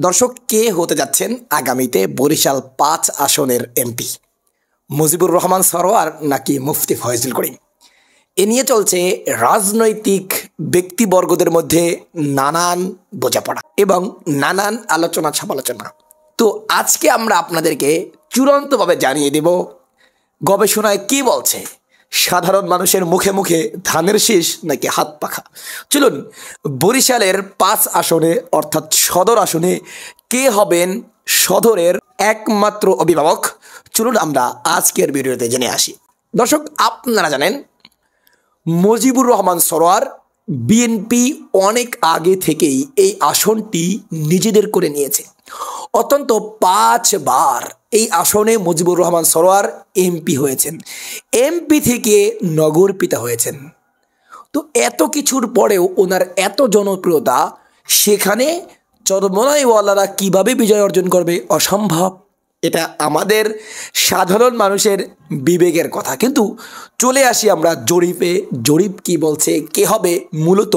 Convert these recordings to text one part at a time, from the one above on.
দর্শক, কে হতে যাচ্ছেন আগামীতে বরিশাল ৫ আসনের এমপি? মুজিবুর রহমান সরোয়ার নাকি মুফতি ফয়জুল করিম? এ নিয়ে চলছে রাজনৈতিক ব্যক্তিবর্গদের মধ্যে নানান বোঝাপড়া এবং নানান আলোচনা সমালোচনা। তো আজকে আমরা আপনাদেরকে চূড়ান্তভাবে জানিয়ে দেব গবেষণায় কি বলছে, সাধারণ মানুষের মুখে মুখে ধানের শীষ নাকি হাত পাখা। চলুন, বরিশালের ৫ আসনে অর্থাৎ সদর আসনে কে হবেন সদরের একমাত্র অভিভাবক, চলুন আমরা আজকের ভিডিওতে জেনে আসি। দর্শক, আপনারা জানেন মুজিবুর রহমান সরোয়ার বিএনপি অনেক আগে থেকেই এই আসনটি নিজেদের করে নিয়েছে। অত্যন্ত ৫ বার এই আসনে মুজিবুর রহমান সরোয়ার এমপি হয়েছেন, এমপি থেকে নগর পিতা হয়েছেন। তো এত কিছুর পরেও ওনার এত জনপ্রিয়তা, সেখানে চরমনাইওয়ালারা কিভাবে বিজয় অর্জন করবে? অসম্ভব। এটা আমাদের সাধারণ মানুষের বিবেকের কথা। কিন্তু চলে আসি আমরা জরিপে। জরিপ কি বলছে কে হবে মূলত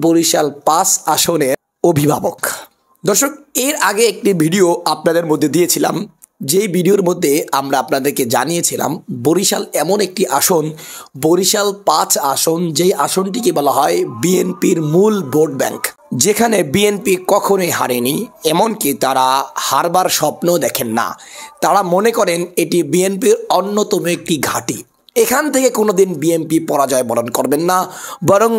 বরিশাল ৫ আসনের অভিভাবক। দর্শক, এর আগে একটি ভিডিও আপনাদের মধ্যে দিয়েছিলাম, যেই ভিডিওর মধ্যে আমরা আপনাদেরকে জানিয়েছিলাম বরিশাল এমন একটি আসন, বরিশাল ৫ আসন, যেই আসনটিকে বলা হয় বিএনপির মূল ভোট ব্যাংক, যেখানে বিএনপি কখনোই হারেনি, এমনকি তারা হারবার স্বপ্ন দেখেন না। তারা মনে করেন এটি বিএনপির অন্যতম একটি ঘাঁটি। এখান থেকে কোনোদিন বিএনপি পরাজয় বরণ করবেন না, বরং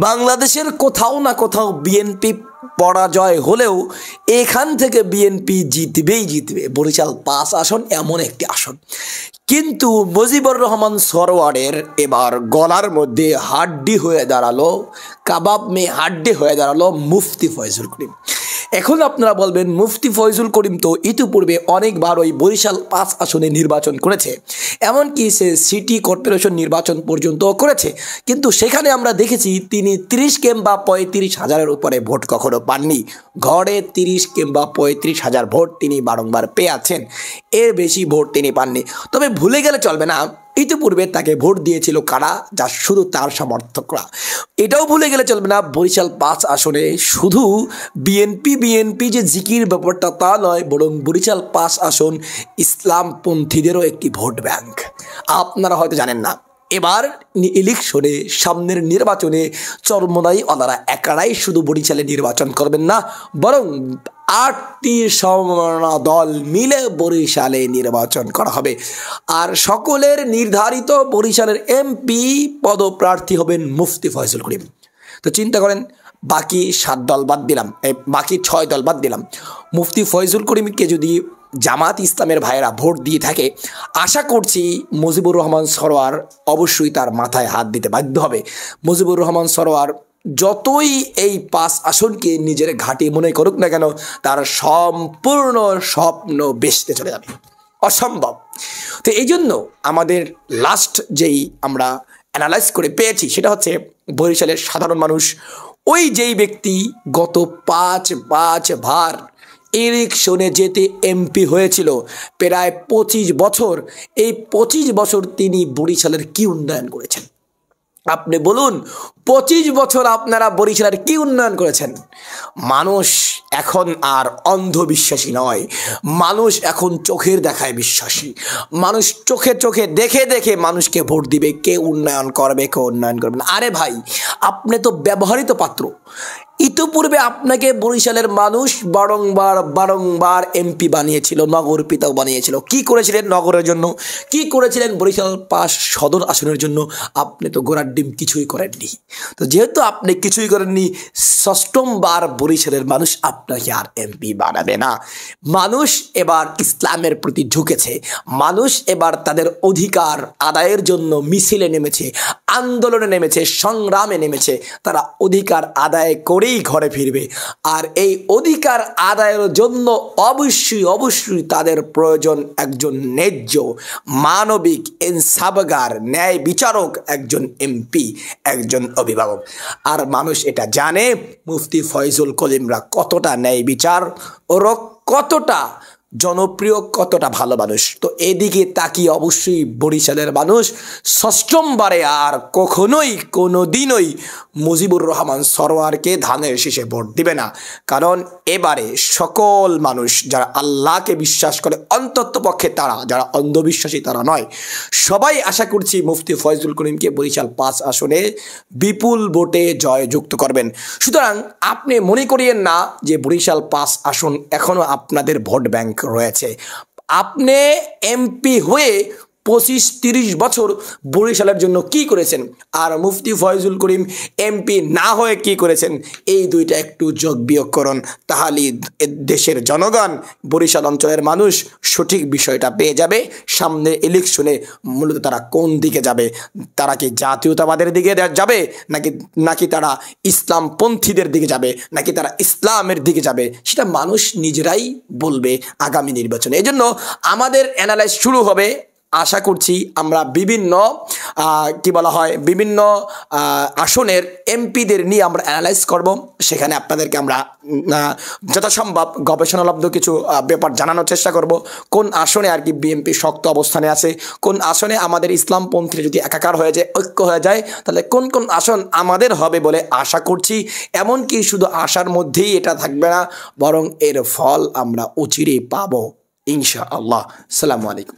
বাংলাদেশের কোথাও না কোথাও বিএনপি পরাজয় হলেও এখান থেকে বিএনপি জিতবেই জিতবে। বরিশাল ৫ আসন এমন একটি আসন। কিন্তু মুজিবুর রহমান সরোয়ারের এবার গলার মধ্যে হাড্ডি হয়ে দাঁড়ালো, কাবাব মে হাড্ডি হয়ে দাঁড়ালো মুফতি ফয়জুল করিম। এখন আপনারা বলবেন, মুফতি ফয়জুল করিম তো ইতিপূর্বে অনেকবার ওই বরিশাল ৫ আসনে নির্বাচন করেছে, এমনকি সে সিটি কর্পোরেশন নির্বাচন পর্যন্ত করেছে, কিন্তু সেখানে আমরা দেখেছি তিনি ৩০ কিংবা ৩৫ হাজারের উপরে ভোট কখনো পাননি। ঘরে ৩০ কিংবা ৩৫ হাজার ভোট তিনি বারংবার পেয়ে আছেন, এর বেশি ভোট তিনি পাননি। তবে ভুলে গেলে চলবে না, ইতিপূর্বে তাকে ভোট দিয়েছিল কারা? যা শুধু তার সমর্থকরা। এটাও ভুলে গেলে চলবে না, বরিশাল ৫ আসনে শুধু বিএনপি যে জিকির ব্যাপারটা তা নয়, বরং বরিশাল ৫ আসন ইসলামপন্থীদেরও একটি ভোট ব্যাংক। আপনারা হয়তো জানেন না, এবার ইলেকশনে, সামনের নির্বাচনে চরমনাইওয়ালারা একারাই শুধু বরিশালে নির্বাচন করবেন না, বরং ৮টি সমমনা দল মিলে বরিশালে নির্বাচন করা হবে। আর সকলের নির্ধারিত বরিশালের এমপি পদপ্রার্থী হবেন মুফতি ফয়জুল করিম। তো চিন্তা করেন, বাকি ৭ দল বাদ দিলাম, বাকি ৬ দল বাদ দিলাম, মুফতি ফয়জুল করিমকে যদি জামাত ইসলামের ভাইয়েরা ভোট দিয়ে থাকে, আশা করছি মুজিবুর রহমান সরোয়ার অবশ্যই তার মাথায় হাত দিতে বাধ্য হবে। মুজিবুর রহমান সরোয়ার যতই এই ৫ আসনকে নিজের ঘাঁটি মনে করুক না কেন, তার সম্পূর্ণ স্বপ্ন বেচতে চলে যাবে। অসম্ভব। তো এই জন্য আমাদের লাস্ট যেই আমরা অ্যানালাইজ করে পেয়েছি, সেটা হচ্ছে বরিশালের সাধারণ মানুষ, ওই যেই ব্যক্তি গত ৫ বার ইলেকশনে যেতে এমপি হয়েছিল, প্রায় ২৫ বছর, এই ২৫ বছর তিনি বরিশালের কি উন্নয়ন করেছেন? আপনি বলুন, ২৫ বছর আপনারা বরিশালের কি উন্নয়ন করেছেন? মানুষ এখন আর অন্ধবিশ্বাসী নয়, মানুষ এখন চোখের দেখায় বিশ্বাসী। মানুষ চোখে চোখে দেখে দেখে মানুষকে ভোট দিবে, কে উন্নয়ন করবে কে উন্নয়ন করবে না। আরে ভাই, আপনি তো ব্যবহৃত পাত্র। ইতিপূর্বে আপনাকে বরিশালের মানুষ বারংবার এমপি বানিয়েছিল, নগর পিতাও বানিয়েছিল। কি করেছিলেন নগরের জন্য? কি করেছিলেন বরিশাল ৫ সদর আসনের জন্য? আপনি তো গোড়ার ডিম কিছুই করেননি। তো যেহেতু আপনি কিছুই করেননি, ৬ষ্ঠমবার বরিশালের মানুষ আপনাকে আর এমপি বানাবে না। মানুষ এবার ইসলামের প্রতি ঝুঁকেছে, মানুষ এবার তাদের অধিকার আদায়ের জন্য মিছিলে নেমেছে, আন্দোলনে নেমেছে, সংগ্রামে নেমেছে। তারা অধিকার আদায় করেই ঘরে ফিরবে। আর এই অধিকার আদায়ের জন্য অবশ্যই তাদের প্রয়োজন একজন ন্যায্য, মানবিক, ইনসাফগার, ন্যায় বিচারক, একজন এমপি, একজন অভিভাবক। আর মানুষ এটা জানে মুফতি ফয়জুল করিমরা কতটা ন্যায় বিচার ও কতটা জনপ্রিয়, কতটা ভালো মানুষ। তো এদিকে তাকিয়ে অবশ্যই বরিশালের মানুষ ষষ্ঠমবারে আর কখনোই কোনোদিনই মুজিবুর রহমান সরোয়ারকে ধানের শীষে ভোট দিবে না। কারণ এবারে সকল মানুষ যারা আল্লাহকে বিশ্বাস করে, অন্তত পক্ষে তারা, যারা অন্ধবিশ্বাসী তারা নয়, সবাই আশা করছি মুফতি ফয়জুল করিমকে বরিশাল 5 আসনে বিপুল ভোটে জয়যুক্ত করবেন। সুতরাং আপনি মনে করিয়েন না যে বরিশাল 5 আসন এখনো আপনাদের ভোট ব্যাংক রয়েছে। আপনি এমপি হয়ে 25-30 বছর বরিশালের জন্য কি করেছেন, আর মুফতি ফয়জুল করিম এমপি না হয়ে কি করেছেন, এই দুইটা একটু যোগ বিয়োগ করুন, তাহলেই দেশের জনগণ, বরিশাল অঞ্চলের মানুষ সঠিক বিষয়টা পেয়ে যাবে। সামনে ইলেকশনে মূলত তারা কোন দিকে যাবে, তারা কি জাতীয়তাবাদের দিকে যাবে, নাকি তারা ইসলামপন্থীদের দিকে যাবে, নাকি তারা ইসলামের দিকে যাবে, সেটা মানুষ নিজেরাই বলবে আগামী নির্বাচনে। এই জন্য আমাদের অ্যানালাইজ শুরু হবে। আশা করছি আমরা বিভিন্ন বিভিন্ন আসনের এমপিদের নিয়ে আমরা অ্যানালাইজ করব। সেখানে আপনাদেরকে আমরা যথাসম্ভব গবেষণালব্ধ কিছু ব্যাপার জানানোর চেষ্টা করব। কোন আসনে আর কি বিএনপি শক্ত অবস্থানে আছে, কোন আসনে আমাদের ইসলামপন্থীরা যদি একাকার হয়ে যায়, ঐক্য হয়ে যায়, তাহলে কোন কোন আসন আমাদের হবে বলে আশা করছি। এমনকি শুধু আশার মধ্যেই এটা থাকবে না, বরং এর ফল আমরা অচিরেই পাবো ইনশাআল্লাহ। আসসালামু আলাইকুম।